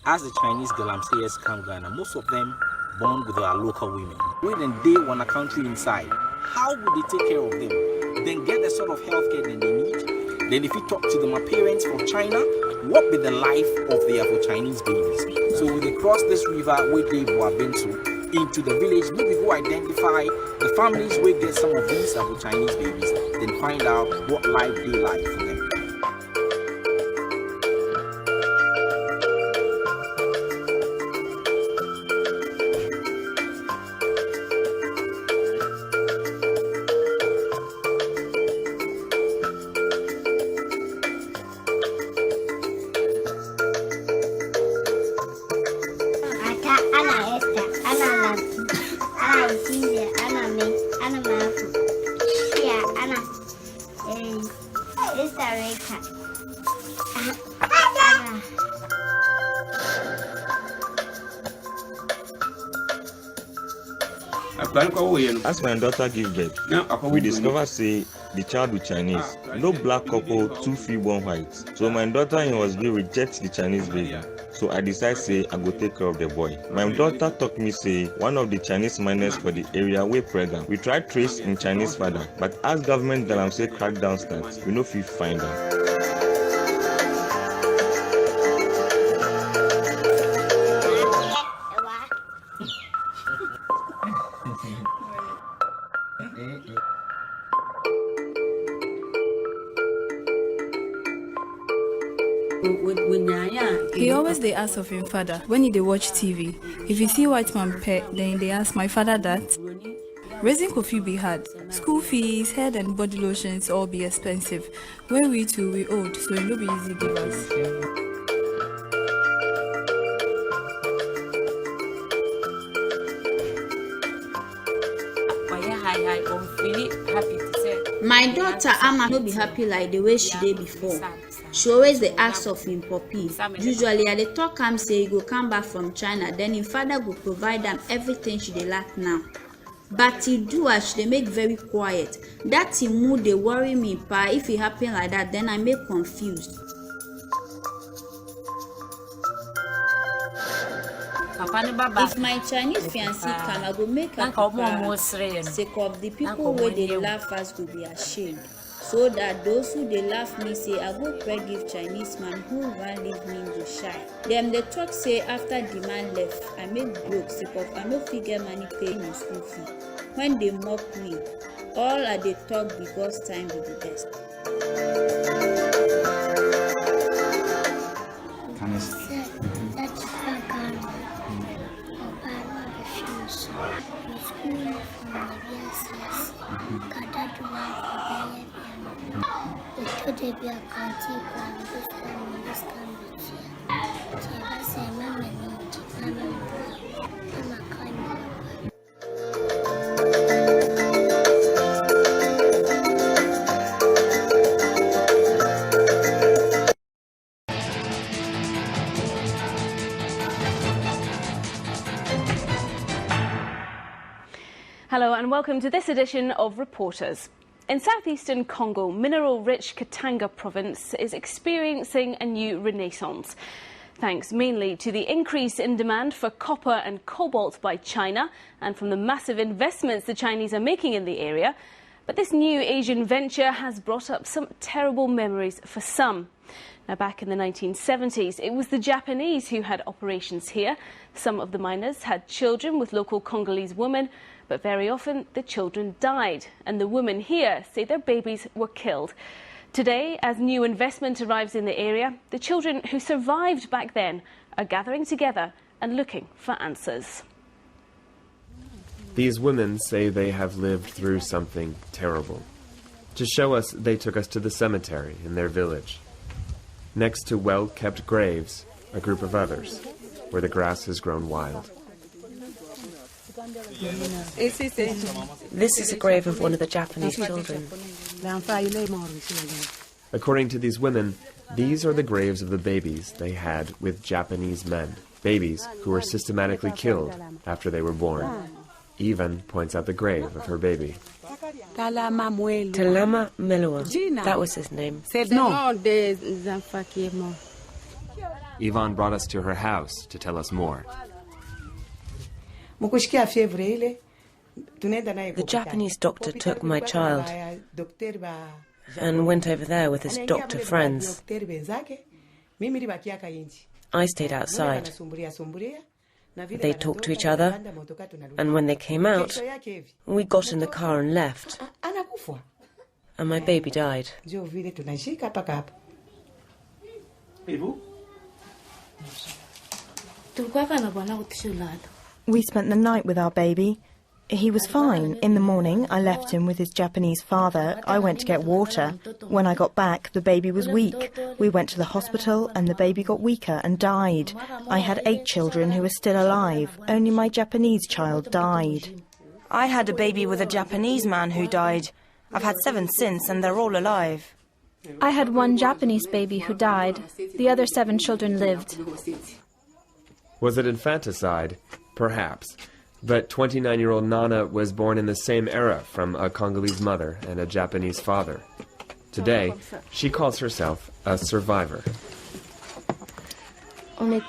as the Chinese Galamseyers come Ghana, most of them born with our local women. When they want a country inside, how would they take care of them? Then get the sort of healthcare that they need. Then if you talk to them, my parents from China, what be the life of their Chinese babies? So when they cross this river where they have been to, into the village, maybe go identify the families where get some of these Chinese babies, then find out what life they like for them. As my daughter give birth, we discover say the child with Chinese, no black couple, 2 freeborn whites. So my daughter in Osby rejects the Chinese baby. So I decide say I go take care of the boy. My daughter talk me say one of the Chinese miners for the area were pregnant. We tried trace in Chinese father, but as government Galamsey crackdown starts, we no fit find them. He always they ask of him father when they watch TV. If you see white man pet, then they ask my father that. Raising Kofi be hard. School fees, head and body lotions all be expensive. When we too we old, so it no be easy give us. My daughter Amma no be happy like the way she did before. She always dey ask of him puppy. Usually I dey talk am say he go come back from China, then him father go provide am everything she dey lack now. But he do as she dey make very quiet. That him mood dey worry me pa. If it happen like that, then I make confused. If my Chinese fiancé come, I go make her sake of the people where they laugh us go be ashamed. So that those who they laugh me say, I go pray give Chinese man who want leave me go shy. Them they talk say after the man left, I make broke sake of I no figure money pay my school fee. When they mock me, all I they talk because time be the best. Hello and welcome to this edition of Reporters. In southeastern Congo, mineral-rich Katanga province is experiencing a new renaissance, thanks mainly to the increase in demand for copper and cobalt by China and from the massive investments the Chinese are making in the area. But this new Asian venture has brought up some terrible memories for some. Now, back in the 1970s, it was the Japanese who had operations here. Some of the miners had children with local Congolese women, but very often the children died, and the women here say their babies were killed. Today, as new investment arrives in the area, the children who survived back then are gathering together and looking for answers. These women say they have lived through something terrible. To show us, they took us to the cemetery in their village. Next to well-kept graves, a group of others, where the grass has grown wild. This is a grave of one of the Japanese children. According to these women, these are the graves of the babies they had with Japanese men, babies who were systematically killed after they were born. Even points out the grave of her baby. Talama Melua, that was his name. Yvonne brought us to her house to tell us more. The Japanese doctor took my child and went over there with his doctor friends. I stayed outside. They talked to each other, and when they came out, we got in the car and left. And my baby died. We spent the night with our baby. He was fine. In the morning, I left him with his Japanese father. I went to get water. When I got back, the baby was weak. We went to the hospital and the baby got weaker and died. I had 8 children who were still alive. Only my Japanese child died. I had a baby with a Japanese man who died. I've had 7 since and they're all alive. I had 1 Japanese baby who died. The other 7 children lived. Was it infanticide? Perhaps. But 29-year-old Nana was born in the same era from a Congolese mother and a Japanese father. Today, she calls herself a survivor. We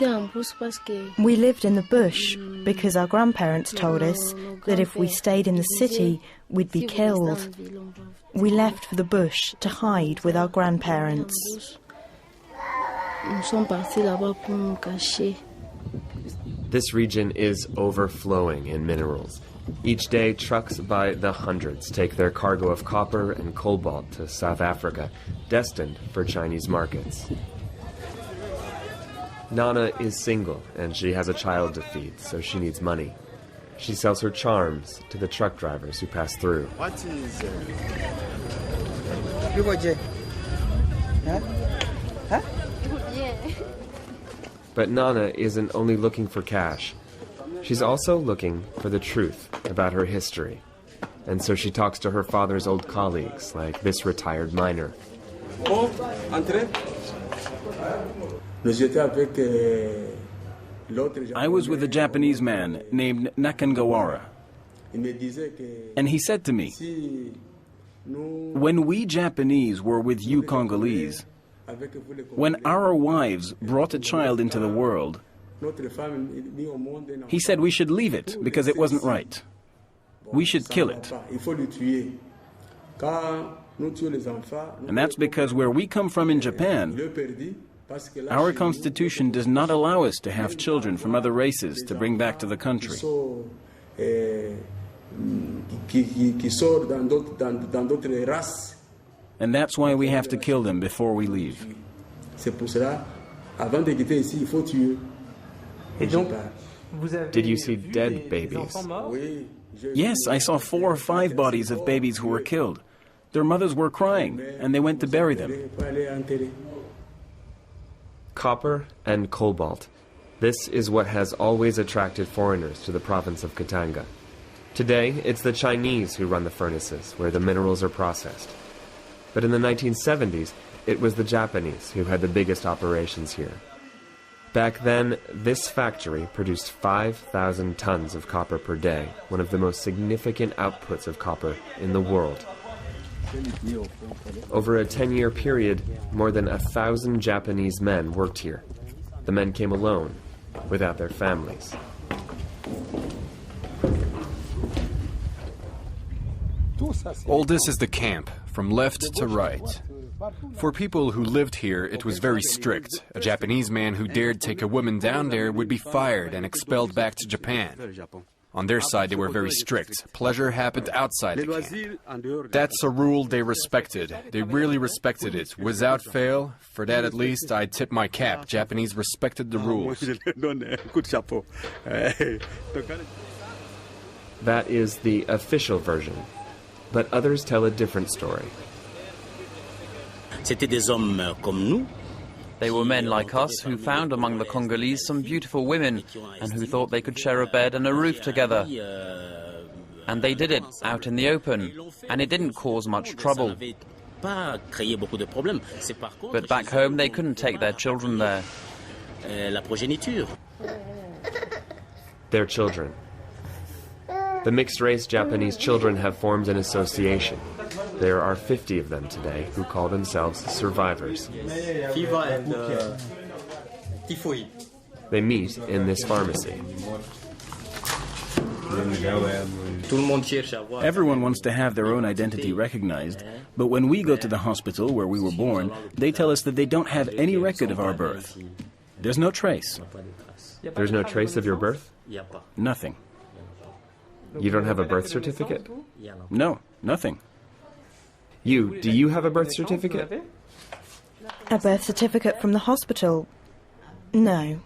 lived in the bush because our grandparents told us that if we stayed in the city, we'd be killed. We left for the bush to hide with our grandparents. This region is overflowing in minerals. Each day, trucks by the hundreds take their cargo of copper and cobalt to South Africa, destined for Chinese markets. Nana is single, and she has a child to feed, so she needs money. She sells her charms to the truck drivers who pass through. What is But Nana isn't only looking for cash. She's also looking for the truth about her history. And so she talks to her father's old colleagues, like this retired miner. I was with a Japanese man named Nakangawara. And he said to me, when we Japanese were with you Congolese, when our wives brought a child into the world, he said we should leave it because it wasn't right. We should kill it. And that's because where we come from in Japan, our constitution does not allow us to have children from other races to bring back to the country. And that's why we have to kill them before we leave. Did you see dead babies? Yes, I saw 4 or 5 bodies of babies who were killed. Their mothers were crying, and they went to bury them. Copper and cobalt. This is what has always attracted foreigners to the province of Katanga. Today, it's the Chinese who run the furnaces where the minerals are processed. But in the 1970s, it was the Japanese who had the biggest operations here. Back then, this factory produced 5,000 tons of copper per day, one of the most significant outputs of copper in the world. Over a 10-year period, more than 1,000 Japanese men worked here. The men came alone, without their families. All this is the camp, from left to right. For people who lived here, it was very strict. A Japanese man who dared take a woman down there would be fired and expelled back to Japan. On their side, they were very strict. Pleasure happened outside the camp. That's a rule they respected. They really respected it. Without fail, for that at least, I tip my cap. Japanese respected the rules. That is the official version. But others tell a different story. They were men like us who found among the Congolese some beautiful women and who thought they could share a bed and a roof together. And they did it out in the open, and it didn't cause much trouble. But back home, they couldn't take their children there. Their children. The mixed-race Japanese children have formed an association. There are 50 of them today who call themselves survivors. They meet in this pharmacy. Everyone wants to have their own identity recognized, but when we go to the hospital where we were born, they tell us that they don't have any record of our birth. There's no trace. There's no trace of your birth? Nothing. You don't have a birth certificate? No, nothing. Do you have a birth certificate? A birth certificate from the hospital? No.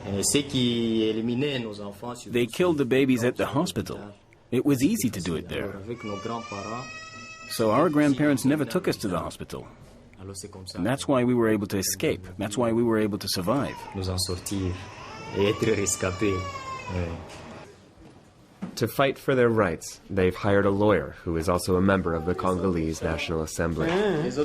They killed the babies at the hospital. It was easy to do it there. So our grandparents never took us to the hospital. And that's why we were able to escape. That's why we were able to survive. To fight for their rights, they've hired a lawyer who is also a member of the Congolese National Assembly. As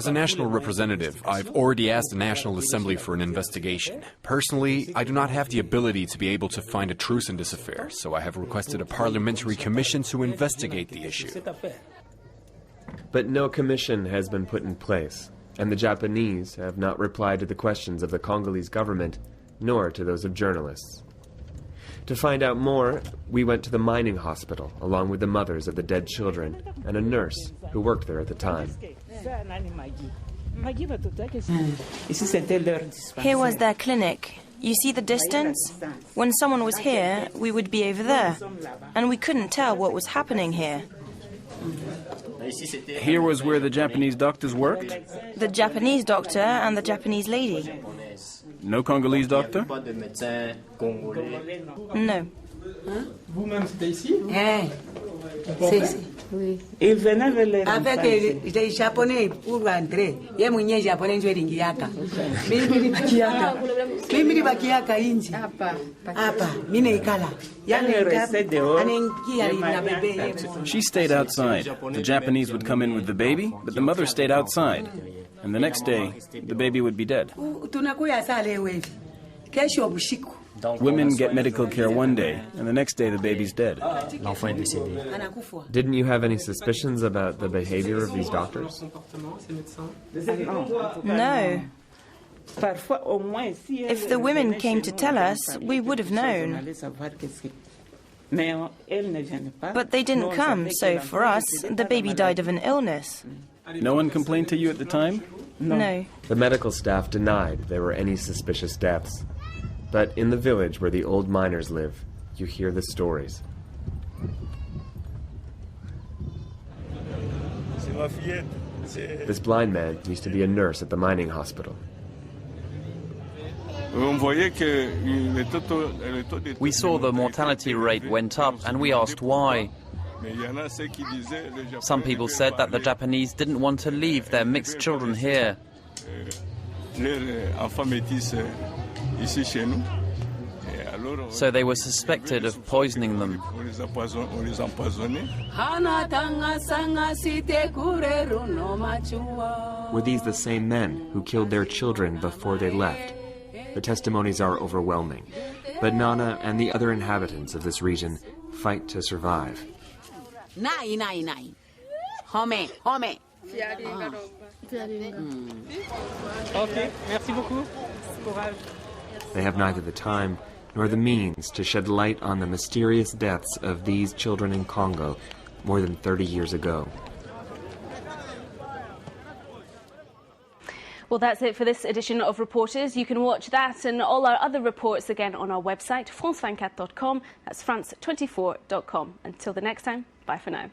a national representative, I've already asked the National Assembly for an investigation. Personally, I do not have the ability to be able to find a truce in this affair, so I have requested a parliamentary commission to investigate the issue. But no commission has been put in place, and the Japanese have not replied to the questions of the Congolese government, nor to those of journalists. To find out more, we went to the mining hospital, along with the mothers of the dead children, and a nurse who worked there at the time. Here was their clinic. You see the distance? When someone was here, we would be over there. And we couldn't tell what was happening here. Here was where the Japanese doctors worked? The Japanese doctor and the Japanese lady. No Congolese doctor? No. Vous-même, c'était ici? Oui. Il venait avec les Japonais pour rentrer. Il y a des Japonais qui sont venus. Mimi bakiaka inji. Apa. Mine ikala. She stayed outside. The Japanese would come in with the baby, but the mother stayed outside. And the next day, the baby would be dead. Women get medical care one day, and the next day the baby's dead. Didn't you have any suspicions about the behavior of these doctors? No. If the women came to tell us, we would have known. But they didn't come, so for us, the baby died of an illness. No one complained to you at the time? No. The medical staff denied there were any suspicious deaths. But in the village where the old miners live, you hear the stories. This blind man used to be a nurse at the mining hospital. We saw the mortality rate went up and we asked why. Some people said that the Japanese didn't want to leave their mixed children here. So they were suspected of poisoning them. Were these the same men who killed their children before they left? The testimonies are overwhelming, but Nana and the other inhabitants of this region fight to survive. Okay, merci beaucoup. They have neither the time nor the means to shed light on the mysterious deaths of these children in Congo more than 30 years ago. Well, that's it for this edition of Reporters. You can watch that and all our other reports again on our website, france24.com. That's france24.com. Until the next time, bye for now.